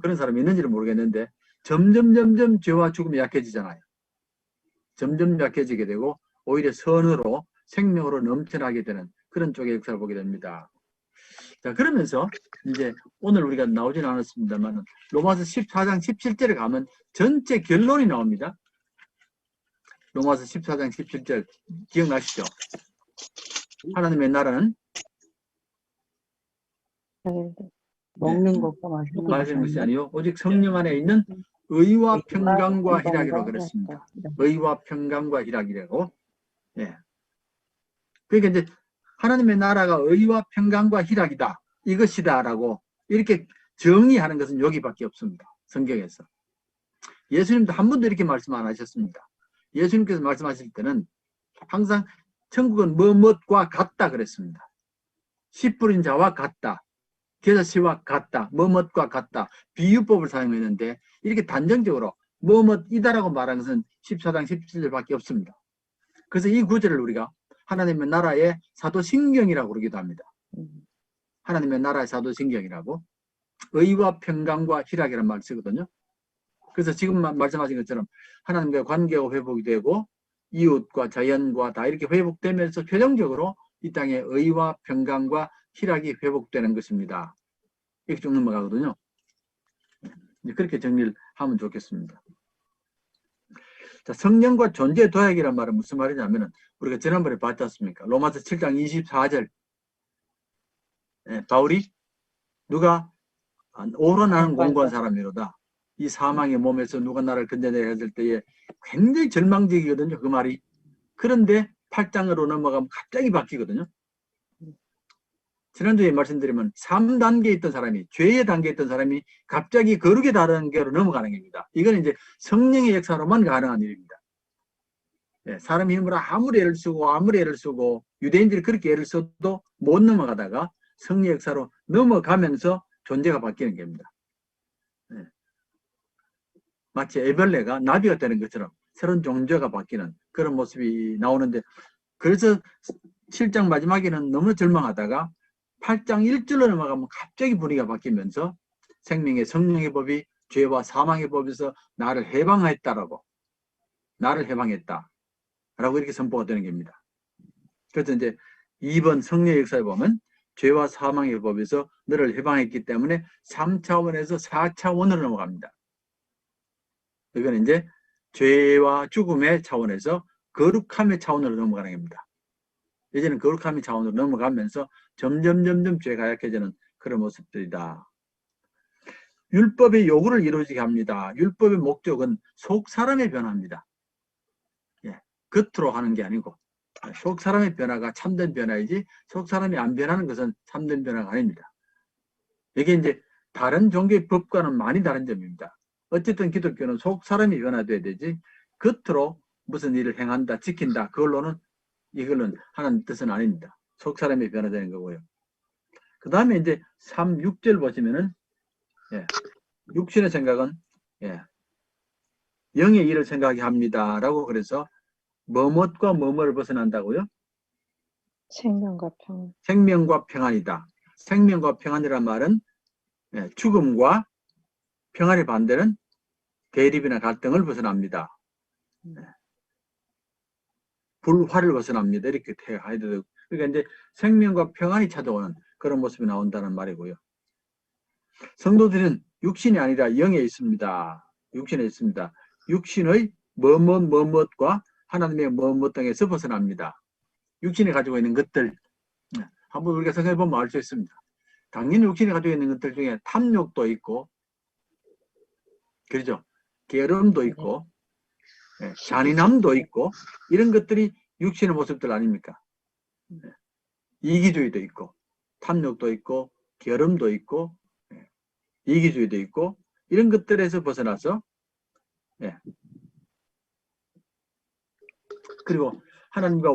그런 사람이 있는지는 모르겠는데 점점 죄와 죽음이 약해지잖아요. 점점 약해지게 되고 오히려 선으로 생명으로 넘쳐나게 되는 그런 쪽의 역사를 보게 됩니다. 자, 그러면서 이제 오늘 우리가 나오지는 않았습니다만 로마서 14장 17절에 가면 전체 결론이 나옵니다. 로마서 14장 17절 기억나시죠? 하나님의 나라는
먹는 것과 마시는
마시는 것이
것이
아니요 오직 성령 안에 있는 의와 평강과 희락이라고 그랬습니다. 의와 평강과 희락이라고. 예. 그러니까 이제 하나님의 나라가 의와 평강과 희락이다. 이것이다라고 이렇게 정의하는 것은 여기밖에 없습니다. 성경에서. 예수님도 한 번도 이렇게 말씀 안 하셨습니다. 예수님께서 말씀하실 때는 항상 천국은 뭐뭇과 같다 그랬습니다. 씨 뿌린 자와 같다. 겨자씨와 같다. 뭐뭇과 같다. 비유법을 사용했는데 이렇게 단정적으로 뭐뭇이다라고 말한 것은 14장 17절밖에 없습니다. 그래서 이 구절을 우리가 하나님의 나라의 사도신경이라고 그러기도 합니다. 하나님의 나라의 사도신경이라고. 의와 평강과 희락이라는 말을 쓰거든요. 그래서 지금 말씀하신 것처럼 하나님과 관계가 회복이 되고 이웃과 자연과 다 이렇게 회복되면서 최종적으로 이 땅에 의와 평강과 희락이 회복되는 것입니다. 이렇게 쭉 넘어가거든요. 그렇게 정리를 하면 좋겠습니다. 자, 성령과 존재 도약이란 말은 무슨 말이냐면은 우리가 지난번에 봤지 않습니까? 로마서 7장 24절. 바울이 누가 오로 나는 공고한 사람이로다. 이 사망의 몸에서 누가 나를 건져내야 했을 때에 굉장히 절망적이거든요. 그 말이. 그런데 8장으로 넘어가면 갑자기 바뀌거든요. 지난주에 말씀드리면 3단계에 있던 사람이, 죄의 단계에 있던 사람이 갑자기 거룩의 단계로 넘어가는 겁니다. 이건 이제 성령의 역사로만 가능한 일입니다. 사람의 힘으로 아무리 애를 쓰고 유대인들이 그렇게 애를 써도 못 넘어가다가 성령의 역사로 넘어가면서 존재가 바뀌는 겁니다. 마치 애벌레가 나비가 되는 것처럼 새로운 존재가 바뀌는 그런 모습이 나오는데, 그래서 7장 마지막에는 너무 절망하다가 8장 1절로 넘어가면 갑자기 분위기가 바뀌면서 생명의 성령의 법이 죄와 사망의 법에서 나를 해방했다라고, 나를 해방했다 라고 이렇게 선포가 되는 겁니다. 그래서 이제 2번 성령의 역사에 보면 죄와 사망의 법에서 너를 해방했기 때문에 3차원에서 4차원으로 넘어갑니다. 이건 이제 죄와 죽음의 차원에서 거룩함의 차원으로 넘어가는 겁니다. 이제는 거룩함의 차원으로 넘어가면서 점점 죄가 약해지는 그런 모습들이다. 율법의 요구를 이루어지게 합니다. 율법의 목적은 속 사람의 변화입니다. 겉으로 하는 게 아니고 속 사람의 변화가 참된 변화이지 속 사람이 안 변하는 것은 참된 변화가 아닙니다. 이게 이제 다른 종교의 법과는 많이 다른 점입니다. 어쨌든 기독교는 속 사람이 변화돼야 되지 겉으로 무슨 일을 행한다, 지킨다, 이걸로는 하나님 뜻은 아닙니다. 속 사람이 변화되는 거고요. 그 다음에 이제 3, 6절 보시면은 육신의 생각은 영의 일을 생각하게 합니다 라고 그래서 뭐뭇과 뭐뭐를 벗어난다고요?
생명과 평안.
생명과 평안이다. 생명과 평안이란 말은 죽음과 평안의 반대는 대립이나 갈등을 벗어납니다. 불화를 벗어납니다. 이렇게 해야 되고. 그러니까 이제 생명과 평안이 찾아오는 그런 모습이 나온다는 말이고요. 성도들은 육신이 아니라 영에 있습니다. 육신에 있습니다. 육신의 뭐뭇과 하나님의 뭐뭇 등에서 벗어납니다. 육신이 가지고 있는 것들 한번 우리가 생각해 보면 알 수 있습니다. 당연히 육신이 가지고 있는 것들 중에 탐욕도 있고, 그렇죠? 게으름도 있고, 잔인함도 있고, 이런 것들이 육신의 모습들 아닙니까? 이기주의도 있고, 탐욕도 있고, 게으름도 있고, 이기주의도 있고, 이런 것들에서 벗어나서, 그리고 하나님과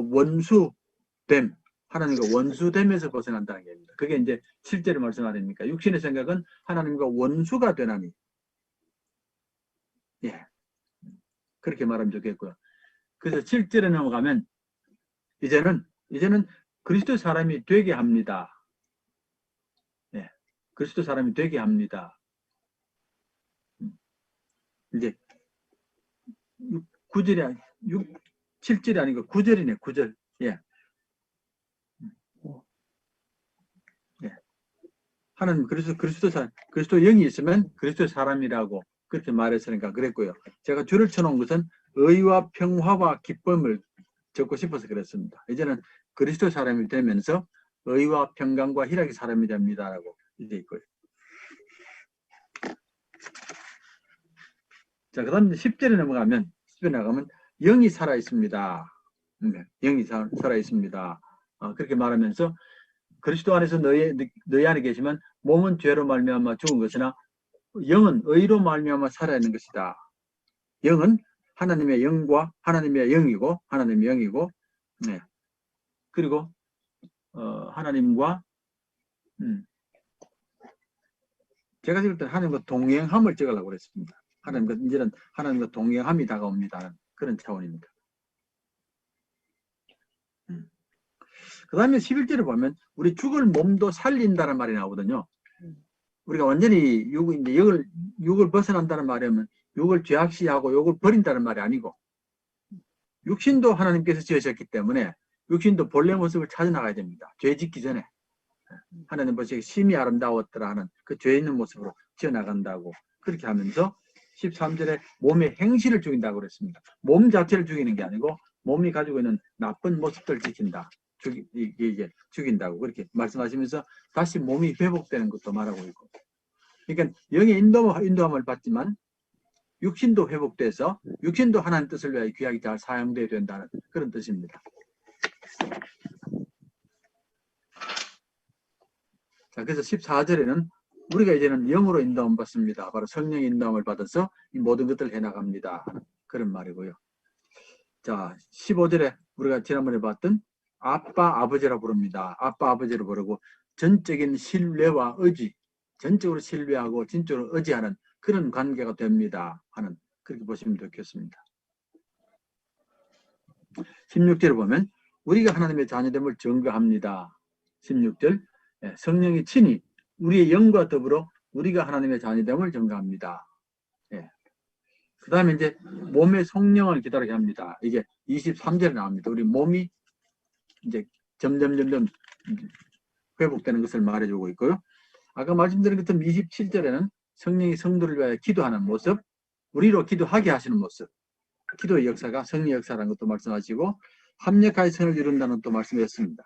원수됨에서 벗어난다는 게 아닙니다. 그게 이제 실제로 말씀 아닙니까? 육신의 생각은 하나님과 원수가 되나니. 그렇게 말하면 좋겠고요. 그래서 7절에 넘어가면 이제는 그리스도 사람이 되게 합니다. 그리스도 사람이 되게 합니다. 이제 9절이 7절이 아니고 9절이네. 9절. 예. 예. 하나님 그리스도 영이 있으면 그리스도 사람이라고 그렇게 말했으니까 그랬고요. 제가 줄을 쳐놓은 것은 의와 평화와 기쁨을 적고 싶어서 그랬습니다. 이제는 그리스도 사람이 되면서 의와 평강과 희락의 사람이 됩니다라고 이제 있고요. 자, 그 다음에 10절에 넘어가면 영이 살아 있습니다. 영이 살아 있습니다. 그렇게 말하면서 그리스도 안에서 너희 안에 계시면 몸은 죄로 말미암아 죽은 것이나 영은 의로 말미암아 살아있는 것이다. 영은 하나님의 영과 하나님의 영이고 하나님의 영이고 네. 그리고 하나님과 제가 찍을 때 하나님과 동행함을 찍으려고 그랬습니다. 이제는 하나님과 동행함이 다가옵니다. 그런 차원입니다. 그 다음에 11절에 보면 우리 죽을 몸도 살린다는 말이 나오거든요. 우리가 완전히 육을 벗어난다는 말이면 육을 죄악시하고 육을 버린다는 말이 아니고 육신도 하나님께서 지으셨기 때문에 육신도 본래 모습을 찾아 나가야 됩니다. 죄 짓기 전에 하나님 보시기에 심히 아름다웠더라 하는 그 죄 있는 모습으로 지어 나간다고 그렇게 하면서 13절에 몸의 행실을 죽인다고 그랬습니다. 몸 자체를 죽이는 게 아니고 몸이 가지고 있는 나쁜 모습들을 지킨다. 이게 죽인다고 그렇게 말씀하시면서 다시 몸이 회복되는 것도 말하고 있고 그러니까 영의 인도함을 받지만 육신도 회복돼서 육신도 하나님 뜻을 위하여 귀하게 잘 사용되어야 된다는 그런 뜻입니다. 자, 그래서 14절에는 우리가 이제는 영으로 인도함을 받습니다. 바로 성령의 인도함을 받아서 이 모든 것들을 해나갑니다. 그런 말이고요. 자, 15절에 우리가 지난번에 봤던 아빠, 아버지라 부릅니다. 아빠, 아버지로 부르고 전적인 신뢰와 의지, 전적으로 신뢰하고 진짜로 의지하는 그런 관계가 됩니다. 하는 그렇게 보시면 좋겠습니다. 16절을 보면 우리가 하나님의 자녀됨을 증거합니다. 16절 성령이 친히 우리의 영과 더불어 우리가 하나님의 자녀됨을 증거합니다. 그 다음에 이제 몸의 성령을 기다리게 합니다. 이게 23절에 나옵니다. 우리 몸이 이제 점점 회복되는 것을 말해주고 있고요. 아까 말씀드린 것처럼 27절에는 성령이 성도를 위하여 기도하는 모습, 우리로 기도하게 하시는 모습, 기도의 역사가 성령의 역사라는 것도 말씀하시고 합력하여 선을 이룬다는 것도 말씀하셨습니다.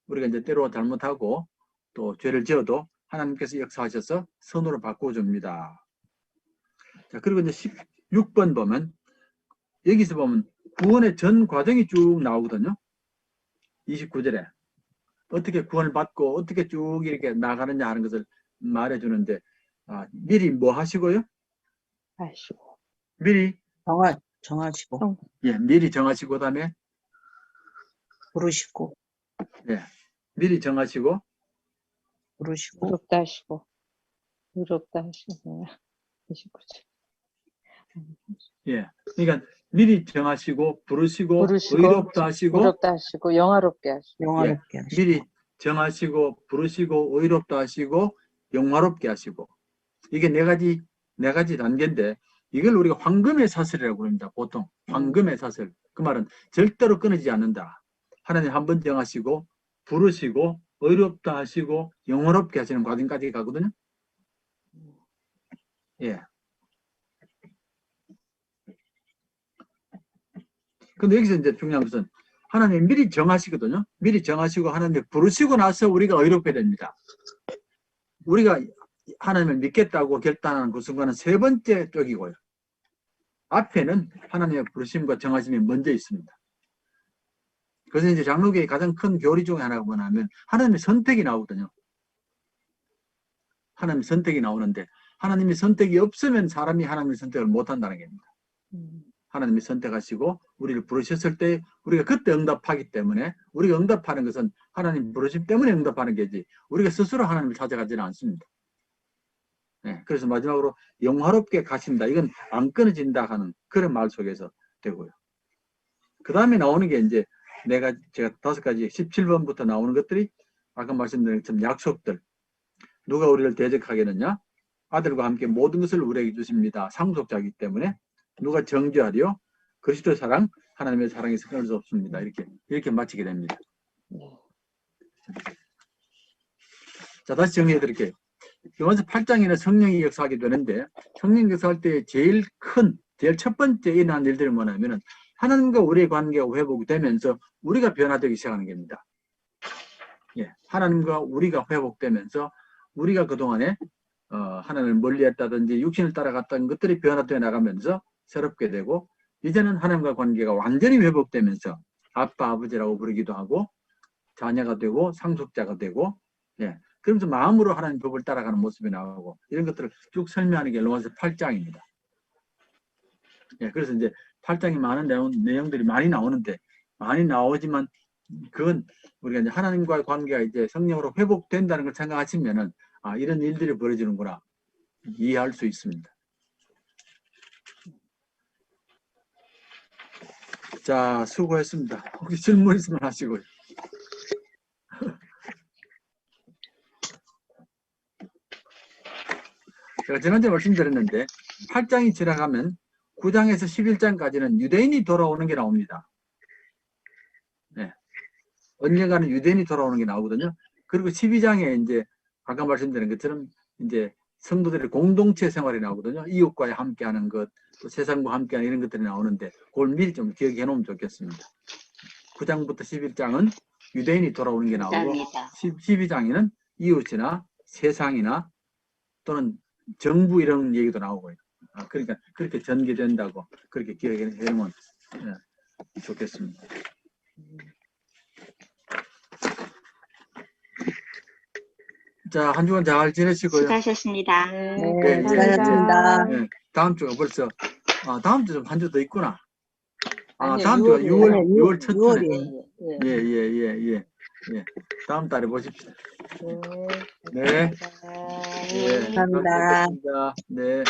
우리가 이제 때로 잘못하고 또 죄를 지어도 하나님께서 역사하셔서 선으로 바꿔줍니다. 자, 그리고 이제 16번 보면 여기서 보면 구원의 전 과정이 쭉 나오거든요. 29절에 어떻게 구원을 받고 어떻게 쭉 이렇게 나가느냐 하는 것을 말해주는데 미리 뭐 하시고요?
하시고
미리
정하시고
예, 미리 정하시고 그다음에
부르시고
예, 미리 정하시고
부르시고
의롭다 하시고 의롭다 하시고 29절
예, 그러니까 미리 정하시고 부르시고 의롭다 하시고
의롭다 하시고 영화롭게 하시고
영화롭게 하시고
미리 정하시고 부르시고 의롭다 하시고 영화롭게 하시고 이게 네 가지 단계인데 이걸 우리가 황금의 사슬이라고 부릅니다. 보통 황금의 사슬. 그 말은 절대로 끊어지지 않는다. 하나님 한 번 정하시고 부르시고 의롭다 하시고 영화롭게 하시는 과정까지 가거든요. 예. 근데 여기서 이제 중요한 것은 하나님 미리 정하시거든요. 미리 정하시고 하나님 부르시고 나서 우리가 의롭게 됩니다. 우리가 하나님을 믿겠다고 결단하는 그 순간은 세 번째 쪽이고요. 앞에는 하나님의 부르심과 정하심이 먼저 있습니다. 그래서 이제 장로교의 가장 큰 교리 중에 하나가 뭐냐면 하나님의 선택이 나오거든요. 하나님의 선택이 나오는데 하나님의 선택이 없으면 사람이 하나님의 선택을 못한다는 겁니다. 하나님이 선택하시고 우리를 부르셨을 때 우리가 그때 응답하기 때문에 우리가 응답하는 것은 하나님 부르심 때문에 응답하는 게지 우리가 스스로 하나님을 찾아가지는 않습니다. 네, 그래서 마지막으로 영화롭게 가신다. 이건 안 끊어진다 하는 그런 말 속에서 되고요. 그 다음에 나오는 게 이제 제가 5가지 17번부터 나오는 것들이 아까 말씀드린 것처럼 약속들. 누가 우리를 대적하겠느냐? 아들과 함께 모든 것을 우리에게 주십니다. 상속자이기 때문에 누가 정죄하리요? 그리스도의 사랑, 하나님의 사랑에서 끊을 수 없습니다. 이렇게 마치게 됩니다. 자, 다시 정리해 드릴게요. 요한서 8장에는 성령이 역사하게 되는데, 성령이 역사할 때 제일 첫 번째 일어난 일들이 뭐냐면은 하나님과 우리의 관계가 회복되면서 우리가 변화되기 시작하는 겁니다. 예, 하나님과 우리가 회복되면서 우리가 그동안에 하나님을 멀리했다든지 육신을 따라갔던 것들이 변화되어 나가면서 새롭게 되고, 이제는 하나님과 관계가 완전히 회복되면서 아빠, 아버지라고 부르기도 하고 자녀가 되고 상속자가 되고, 예, 그러면서 마음으로 하나님 법을 따라가는 모습이 나오고, 이런 것들을 쭉 설명하는 게 로마서 8장입니다. 예, 그래서 이제 8장에 많은 내용들이 많이 나오는데, 많이 나오지만 그건 우리가 이제 하나님과의 관계가 이제 성령으로 회복된다는 걸 생각하시면은, 아, 이런 일들이 벌어지는구나 이해할 수 있습니다. 자, 수고했습니다. 혹시 질문 있으면 하시고요. 제가 지난주에 말씀드렸는데 8장이 지나가면 9장에서 11장까지는 유대인이 돌아오는 게 나옵니다. 네. 언젠가는 유대인이 돌아오는 게 나오거든요. 그리고 12장에 이제 아까 말씀드린 것처럼 이제 성도들의 공동체 생활이 나오거든요. 이웃과 함께하는 것, 또 세상과 함께하는 이런 것들이 나오는데 그걸 미리 좀 기억해 놓으면 좋겠습니다. 9장부터 11장은 유대인이 돌아오는 게 나오고,
감사합니다.
12장에는 이웃이나 세상이나 또는 정부 이런 얘기도 나오고요. 그러니까 그렇게 전개된다고 그렇게 기억해 놓으면 좋겠습니다. 자, 한 주간 잘 지내시고요.
수고하셨습니다.
네,
네,
수고하셨습니다.
예, 다음 주가 벌써 다음 주 한 주 더 있구나.
아니요,
다음 주가
6월이에요.
6월 첫 주네.
6월이에요.
예. 다음 달에 보십시오. 네.
네.
예,
감사합니다.
감사합니다. 네.